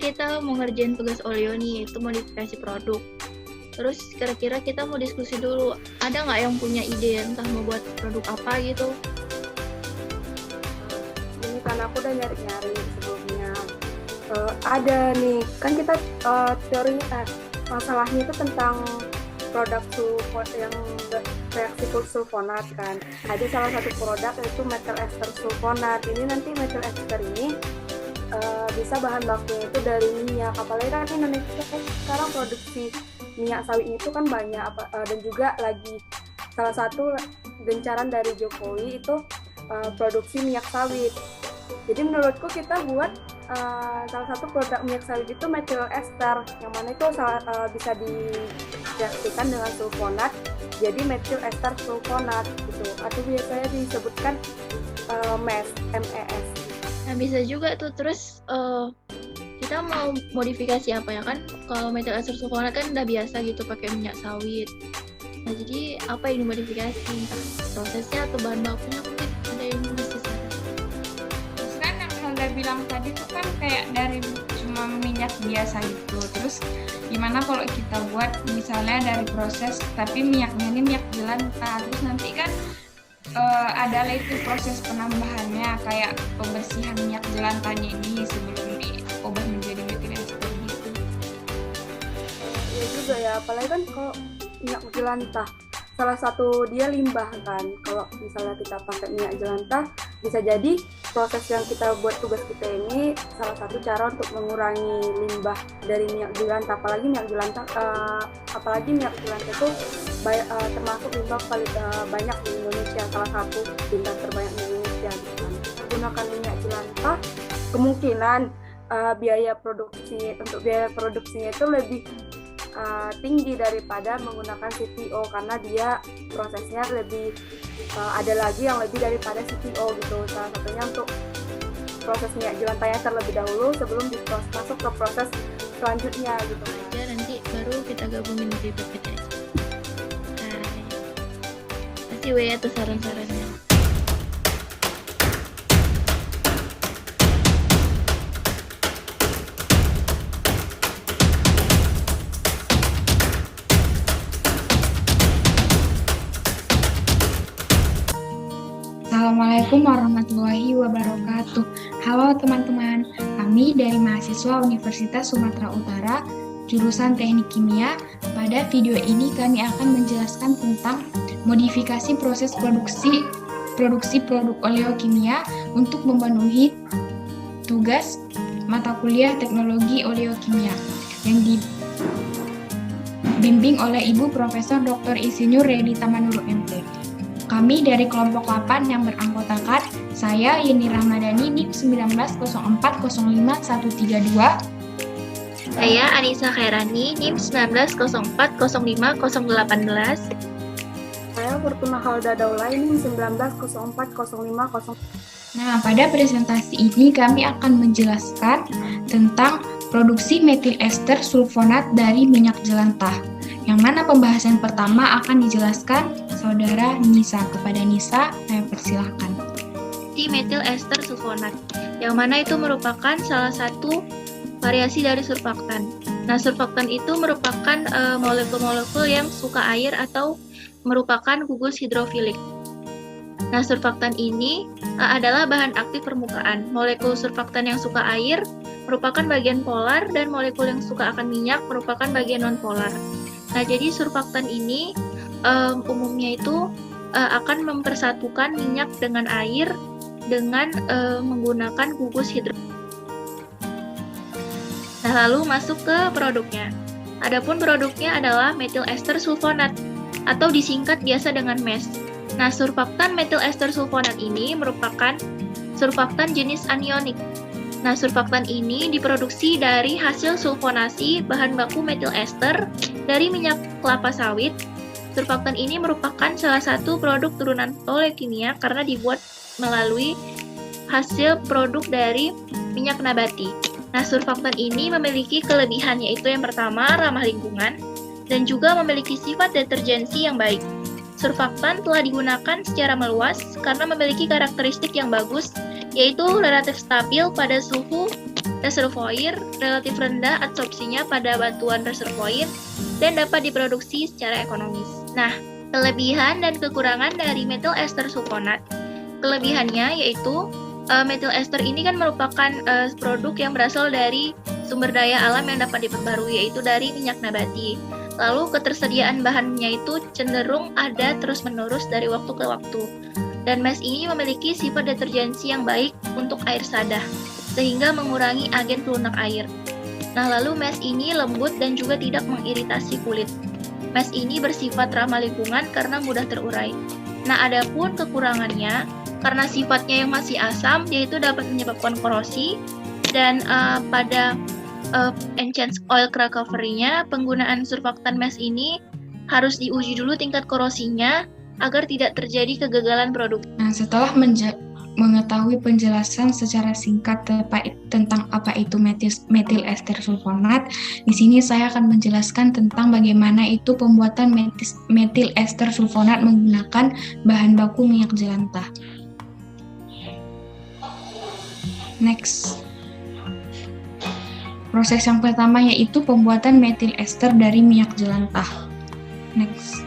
kita mau ngerjain tugas Olio nih, itu modifikasi produk. Terus kira-kira kita mau diskusi dulu, ada nggak yang punya ide entah mau buat produk apa gitu? Ini karena aku udah nyari-nyari sebelumnya. Ada nih, kan kita teorinya masalahnya itu tentang produk yang reaksi sulfonat kan. Ada salah satu produk yaitu metal ester sulfonat. Ini nanti metal ester ini bisa bahan bakunya itu dari minyak. Apalagi kan Indonesia sekarang produksi minyak sawit itu kan banyak, dan juga lagi salah satu gencaran dari Jokowi itu produksi minyak sawit. Jadi menurutku kita buat salah satu produk minyak sawit itu metil ester, yang mana itu bisa direaksikan dengan sulfonat jadi metil ester sulfonat gitu, atau biasanya disebutkan MES. Nah bisa juga tuh. Terus kita mau modifikasi apa ya kan? Kalau metil ester sulfonat kan udah biasa gitu pakai minyak sawit. Nah jadi apa yang dimodifikasi? Entah prosesnya atau bahan bakunya, mungkin ada yang masih salah. Terus kan yang Helda bilang tadi tuh kan kayak dari cuma minyak biasa gitu. Terus gimana kalau kita buat misalnya dari proses tapi minyaknya ini minyak jelantah. Terus nanti kan ada itu proses penambahannya kayak pembersihan minyak jelantahnya ini sebelum diubah menjadi metil ester gitu. Ya juga ya, apalagi kan kalau minyak jelantah salah satu dia limbah kan. Kalau misalnya kita pakai minyak jelantah, bisa jadi proses yang kita buat tugas kita ini salah satu cara untuk mengurangi limbah dari minyak jelantah. Apalagi minyak jelantah itu termasuk limbah paling banyak di Indonesia, salah satu limbah terbanyak di Indonesia gitu kan. Menggunakan minyak jelantah kemungkinan biaya produksinya itu lebih tinggi daripada menggunakan CPO, karena dia prosesnya lebih ada lagi yang lebih daripada CPO gitu. Salah satunya untuk proses minyak jelantahnya terlebih dahulu sebelum masuk ke proses selanjutnya gitu. Ya nanti baru kita gabungin di PPT. Kasih WA tuh saran-sarannya. Assalamualaikum warahmatullahi wabarakatuh. Halo teman-teman, kami dari mahasiswa Universitas Sumatera Utara, jurusan Teknik Kimia. Pada video ini kami akan menjelaskan tentang modifikasi proses produksi produk oleokimia untuk memenuhi tugas mata kuliah Teknologi Oleokimia yang dibimbing oleh Ibu Profesor Dr. Insinyur Renita Manurung MP. Kami dari kelompok 8 yang beranggotakan saya Yeni Ramadhani NIM 190405132. Saya Anissa Khairani NIM 190405018. Saya Fortuna Halda Daulay NIM 1904050. Nah, pada presentasi ini kami akan menjelaskan tentang produksi metil ester sulfonat dari minyak jelantah. Yang mana pembahasan pertama akan dijelaskan Saudara Nisa. Kepada Nisa, saya persilahkan. Di metil ester sulfonat, yang mana itu merupakan salah satu variasi dari surfaktan. Nah, surfaktan itu merupakan molekul-molekul yang suka air atau merupakan gugus hidrofilik. Nah, surfaktan ini adalah bahan aktif permukaan. Molekul surfaktan yang suka air merupakan bagian polar dan molekul yang suka akan minyak merupakan bagian non-polar. Nah, jadi surfaktan ini umumnya itu akan mempersatukan minyak dengan air dengan menggunakan gugus hidrofilik. Nah, lalu masuk ke produknya. Adapun produknya adalah metil ester sulfonat atau disingkat biasa dengan MES. Nah, surfaktan metil ester sulfonat ini merupakan surfaktan jenis anionik. Nah, surfaktan ini diproduksi dari hasil sulfonasi bahan baku metil ester dari minyak kelapa sawit. Surfaktan ini merupakan salah satu produk turunan oleokimia karena dibuat melalui hasil produk dari minyak nabati. Nah, surfaktan ini memiliki kelebihan, yaitu yang pertama ramah lingkungan dan juga memiliki sifat deterjensi yang baik. Surfaktan telah digunakan secara meluas karena memiliki karakteristik yang bagus, yaitu relatif stabil pada suhu reservoir relatif rendah absorpsinya pada batuan reservoir dan dapat diproduksi secara ekonomis. Nah, kelebihan dan kekurangan dari methyl ester sulfonat. Kelebihannya yaitu methyl ester ini kan merupakan produk yang berasal dari sumber daya alam yang dapat diperbarui, yaitu dari minyak nabati. Lalu ketersediaan bahannya itu cenderung ada terus-menerus dari waktu ke waktu. Dan mes ini memiliki sifat deterjensi yang baik untuk air sadah, sehingga mengurangi agen pelunak air. Nah, lalu mes ini lembut dan juga tidak mengiritasi kulit. Mes ini bersifat ramah lingkungan karena mudah terurai. Nah, adapun kekurangannya, karena sifatnya yang masih asam, yaitu dapat menyebabkan korosi, dan pada enhanced oil recovery-nya, penggunaan surfaktan mes ini harus diuji dulu tingkat korosinya agar tidak terjadi kegagalan produk. Nah, setelah mengetahui penjelasan secara singkat tentang apa itu methyl ester sulfonat, di sini saya akan menjelaskan tentang bagaimana itu pembuatan methyl ester sulfonat menggunakan bahan baku minyak jelantah. Next. Proses yang pertama yaitu pembuatan methyl ester dari minyak jelantah. Next.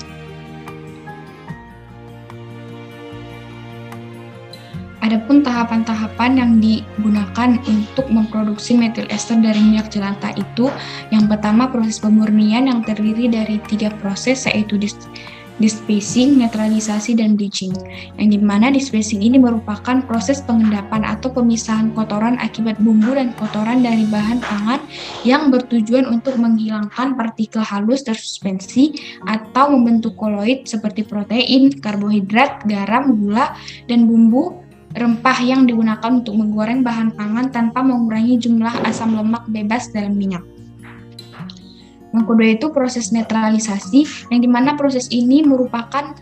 Adapun tahapan-tahapan yang digunakan untuk memproduksi methyl ester dari minyak jelantah itu, yang pertama proses pemurnian yang terdiri dari 3 proses, yaitu despacing, netralisasi, dan bleaching. Yang dimana despacing ini merupakan proses pengendapan atau pemisahan kotoran akibat bumbu dan kotoran dari bahan pangan yang bertujuan untuk menghilangkan partikel halus tersuspensi atau membentuk koloid seperti protein, karbohidrat, garam, gula, dan bumbu rempah yang digunakan untuk menggoreng bahan pangan tanpa mengurangi jumlah asam lemak bebas dalam minyak. Yang kedua itu proses netralisasi, yang dimana proses ini merupakan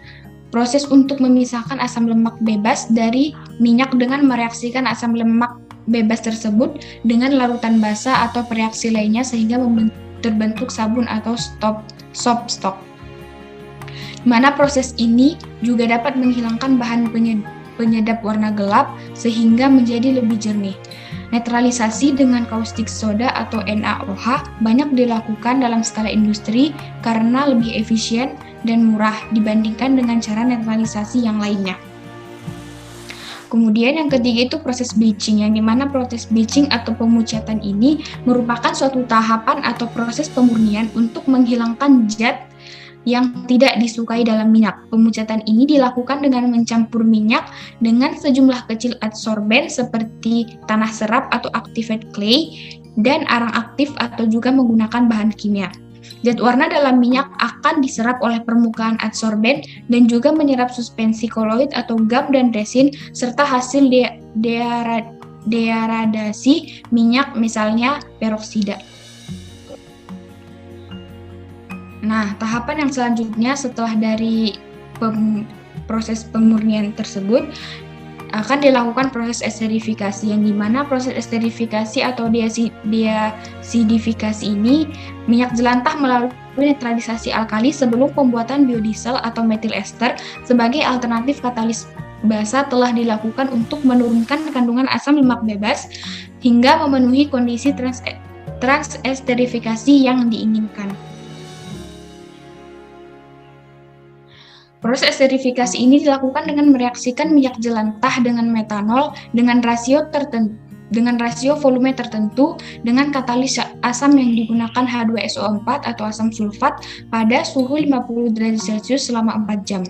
proses untuk memisahkan asam lemak bebas dari minyak dengan mereaksikan asam lemak bebas tersebut dengan larutan basah atau reaksi lainnya sehingga terbentuk sabun atau soap stock. Dimana proses ini juga dapat menghilangkan bahan penyedap warna gelap sehingga menjadi lebih jernih. Netralisasi dengan caustic soda atau NaOH banyak dilakukan dalam skala industri karena lebih efisien dan murah dibandingkan dengan cara netralisasi yang lainnya. Kemudian yang ketiga itu proses bleaching, yang dimana proses bleaching atau pemucatan ini merupakan suatu tahapan atau proses pemurnian untuk menghilangkan zat yang tidak disukai dalam minyak. Pemucatan ini dilakukan dengan mencampur minyak dengan sejumlah kecil adsorben seperti tanah serap atau activated clay dan arang aktif atau juga menggunakan bahan kimia. Zat warna dalam minyak akan diserap oleh permukaan adsorben dan juga menyerap suspensi koloid atau gum dan resin serta hasil deradasi minyak misalnya peroksida. Nah, tahapan yang selanjutnya setelah dari proses pemurnian tersebut akan dilakukan proses esterifikasi, yang dimana proses esterifikasi atau deasidifikasi ini minyak jelantah melalui netralisasi alkali sebelum pembuatan biodiesel atau methyl ester sebagai alternatif katalis basa telah dilakukan untuk menurunkan kandungan asam lemak bebas hingga memenuhi kondisi transesterifikasi yang diinginkan. Proses esterifikasi ini dilakukan dengan mereaksikan minyak jelantah dengan metanol dengan rasio volume tertentu dengan katalis asam yang digunakan H2SO4 atau asam sulfat pada suhu 50 derajat Celcius selama 4 jam.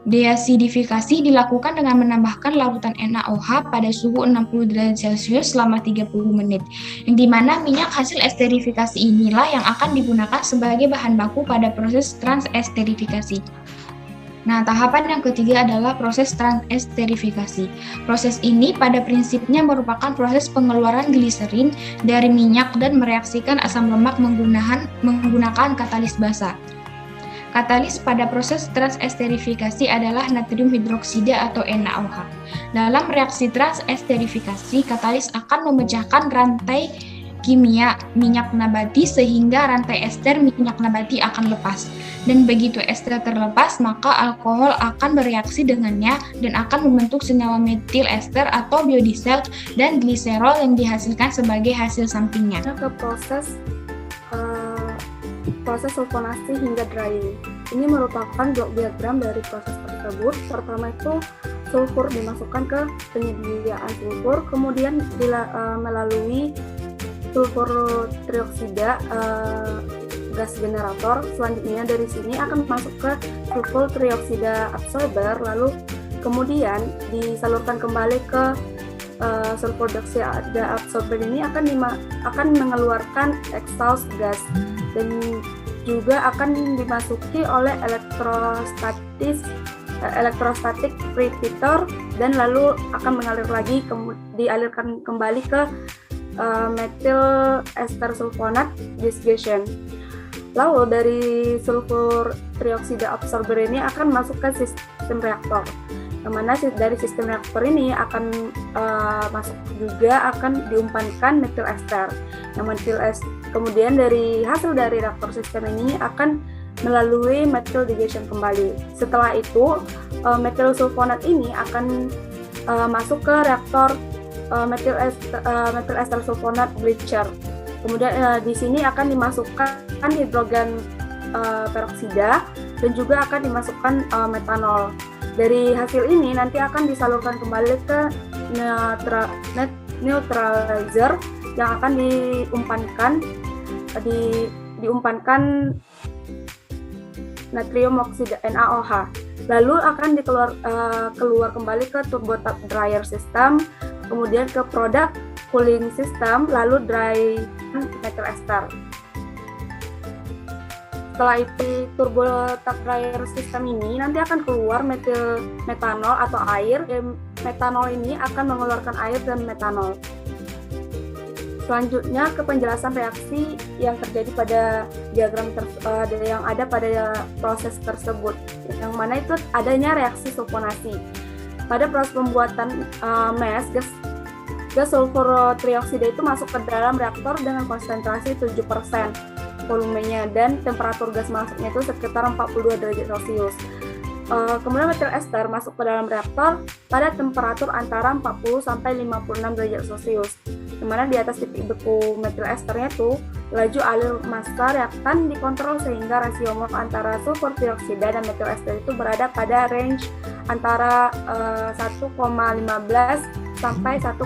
Deasidifikasi dilakukan dengan menambahkan larutan NaOH pada suhu 60 derajat Celcius selama 30 menit, yang dimana minyak hasil esterifikasi inilah yang akan digunakan sebagai bahan baku pada proses transesterifikasi. Nah, tahapan yang ketiga adalah proses transesterifikasi. Proses ini pada prinsipnya merupakan proses pengeluaran gliserin dari minyak dan mereaksikan asam lemak menggunakan katalis basa. Katalis pada proses transesterifikasi adalah natrium hidroksida atau NaOH. Dalam reaksi transesterifikasi, katalis akan memecahkan rantai kimia minyak nabati sehingga rantai ester minyak nabati akan lepas. Dan begitu ester terlepas, maka alkohol akan bereaksi dengannya dan akan membentuk senyawa metil ester atau biodiesel dan gliserol yang dihasilkan sebagai hasil sampingnya. Ke proses sulfonasi hingga drying. Ini merupakan blok diagram dari proses tersebut. Pertama itu sulfur dimasukkan ke penyediaan sulfur, kemudian melalui sulfur trioksida gas generator. Selanjutnya dari sini akan masuk ke sulfur trioksida absorber, lalu kemudian disalurkan kembali ke sulfur dioksida absorber. Ini akan mengeluarkan exhaust gas dan juga akan dimasuki oleh elektrostatik preheater dan lalu akan mengalir lagi dialirkan kembali ke methyl ester sulfonat digestion. Lalu dari sulfur trioksida absorber ini akan masuk ke sistem reaktor, yang mana dari sistem reaktor ini akan masuk juga akan diumpankan methyl ester. Kemudian dari hasil dari reaktor sistem ini akan melalui methyl digestion kembali. Setelah itu methyl sulfonat ini akan masuk ke reaktor methyl ester sulfonat bleacher. Kemudian di sini akan dimasukkan hidrogen peroksida dan juga akan dimasukkan metanol. Dari hasil ini nanti akan disalurkan kembali ke neutralizer yang akan diumpankan natrium oksida NaOH. Lalu akan keluar kembali ke turbo tap dryer system, kemudian ke produk cooling system, lalu dry methyl ester. Setelah itu turbo tap dryer system ini nanti akan keluar metanol atau air. Metanol ini akan mengeluarkan air dan metanol. Selanjutnya ke penjelasan reaksi yang terjadi pada diagram yang ada pada proses tersebut, yang mana itu adanya reaksi sulfonasi. Pada proses pembuatan gas sulfur trioksida itu masuk ke dalam reaktor dengan konsentrasi 7% volumenya dan temperatur gas masuknya itu sekitar 42 derajat Celcius. Kemudian methyl ester masuk ke dalam reaktor pada temperatur antara 40 sampai 56 derajat Celcius. Dimana di atas titik beku methyl esternya itu laju alir massa reaktan dikontrol sehingga rasio mol antara sulfur trioksida dan methyl ester itu berada pada range antara 1,15 sampai 1,25.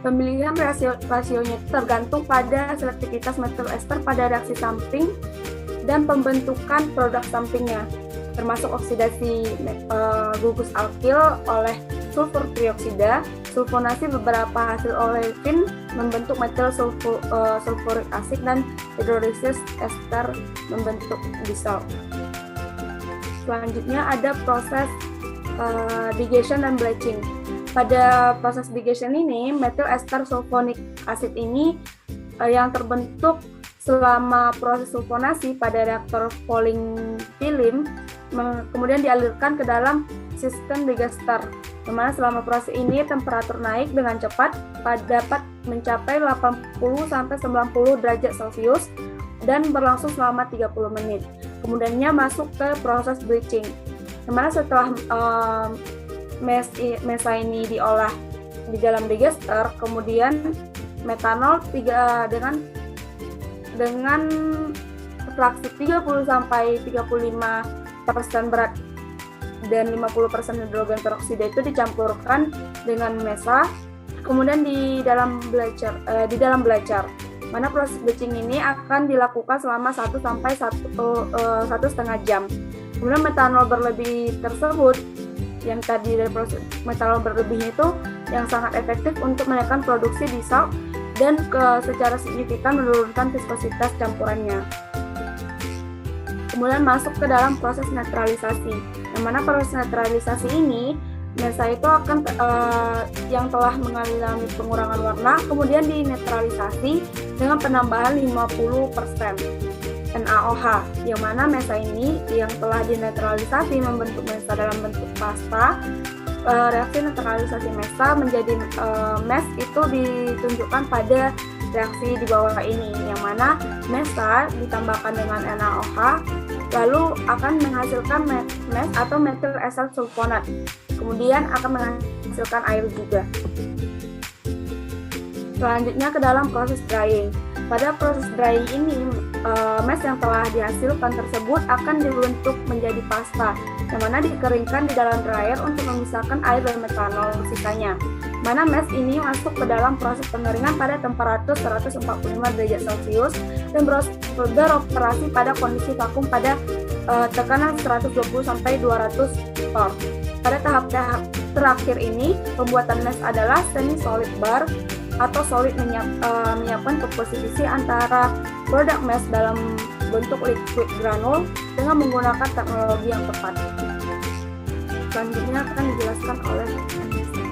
Pemilihan rasionya itu tergantung pada selektivitas methyl ester pada reaksi samping dan pembentukan produk sampingnya, termasuk oksidasi gugus alkil oleh sulfur trioksida, sulfonasi beberapa hasil olefin membentuk metil sulfuric acid, dan hidrolisis ester membentuk disol. Selanjutnya ada proses digestion dan bleaching. Pada proses digestion ini, metil ester sulfonic acid ini yang terbentuk selama proses sulfonasi pada reaktor Foley film kemudian dialirkan ke dalam sistem digester, di mana selama proses ini temperatur naik dengan cepat dapat mencapai 80 sampai 90 derajat Celcius dan berlangsung selama 30 menit. Kemudiannya masuk ke proses bleaching, di mana setelah mesa ini diolah di dalam digester, kemudian metanol dengan fraksi 30 sampai 35% berat dan 50% hidrogen peroksida itu dicampurkan dengan mesa, kemudian di dalam bleacher, mana proses bleaching ini akan dilakukan selama 1 sampai 1,5 jam. Kemudian metanol berlebih tersebut, yang tadi dari proses metanol berlebihnya itu yang sangat efektif untuk menekan produksi disol dan secara signifikan menurunkan viskositas campurannya. Kemudian masuk ke dalam proses netralisasi, yang mana proses netralisasi ini mesa itu akan yang telah mengalami pengurangan warna kemudian dinetralisasi dengan penambahan 50% NaOH, yang mana mesa ini yang telah dinetralisasi membentuk mesa dalam bentuk pasta reaksi netralisasi massa menjadi MES itu ditunjukkan pada reaksi di bawah ini, yang mana massa ditambahkan dengan NaOH lalu akan menghasilkan MES atau metil ester sulfonat, kemudian akan menghasilkan air juga. Selanjutnya ke dalam proses drying. Pada proses drying ini, MES yang telah dihasilkan tersebut akan dibentuk menjadi pasta, yang mana dikeringkan di dalam dryer untuk memisahkan air dan metanol sisanya. Mana MES ini masuk ke dalam proses pengeringan pada temperatur 145 derajat Celcius dan beroperasi pada kondisi vakum pada tekanan 120 sampai 200 torr. Pada tahap-tahap terakhir ini, pembuatan MES adalah semi-solid bar atau solid menyiapkan komposisi antara produk MES dalam bentuk liquid granul dengan menggunakan teknologi yang tepat. Selanjutnya akan dijelaskan oleh Anissa.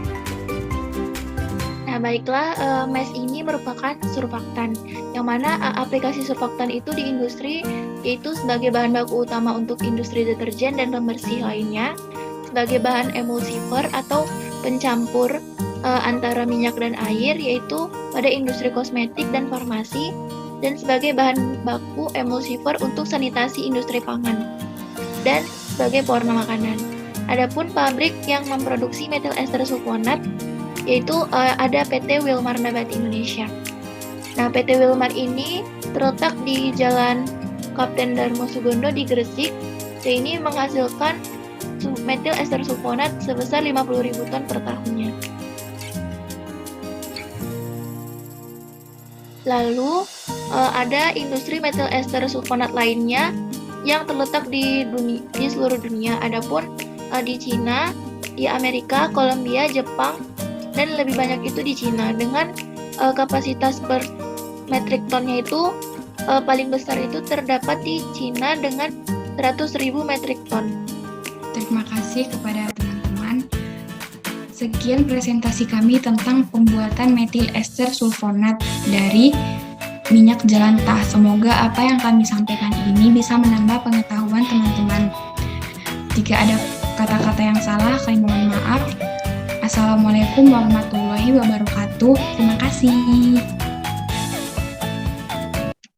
Nah, baiklah, MES ini merupakan surfaktan, yang mana aplikasi surfaktan itu di industri yaitu sebagai bahan baku utama untuk industri deterjen dan pembersih lainnya, sebagai bahan emulsifer atau pencampur antara minyak dan air, yaitu pada industri kosmetik dan farmasi, dan sebagai bahan baku emulsifer untuk sanitasi industri pangan, dan sebagai pewarna makanan. Adapun pabrik yang memproduksi metil ester sulfonat yaitu ada PT Wilmar Nabati Indonesia. Nah, PT Wilmar ini terletak di Jalan Kapten Darmo Sugondo di Gresik, dan ini menghasilkan metil ester sulfonat sebesar 50.000 ton per tahunnya. Lalu ada industri metil ester sulfonat lainnya yang terletak di seluruh dunia. Adapun di Cina, di Amerika, Kolombia, Jepang, dan lebih banyak itu di Cina dengan kapasitas per metrik tonnya itu paling besar itu terdapat di Cina dengan 100.000 metrik ton. Terima kasih kepada teman-teman. Sekian presentasi kami tentang pembuatan metil ester sulfonat dari minyak jelantah. Semoga apa yang kami sampaikan ini bisa menambah pengetahuan teman-teman. Jika ada kata-kata yang salah, kami mohon maaf. Assalamualaikum warahmatullahi wabarakatuh. Terima kasih.